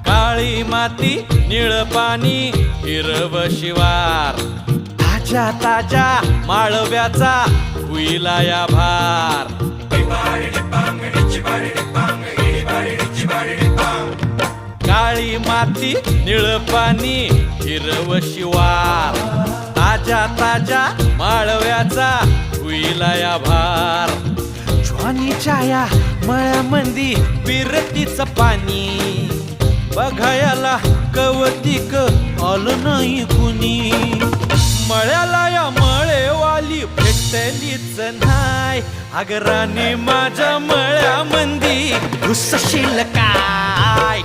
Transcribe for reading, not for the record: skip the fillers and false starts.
काळी माती निळ पाणी हिरव शिवार, ताज्या ताज्या माळव्याचा हुईला या भार. काळी माती निळ पाणी हिरव शिवार, ताज्या ताज्या माळव्याचा हुईला या भार. ज्वानीच्या या मळ्यामंदी विरतीचं पाणी, बघायला कवतिक आलं नाही कुणी. मळ्याला या मळेवाली भेटलीच नाय, अगराने माझ्या मळ्यामंदी घुसशील काय.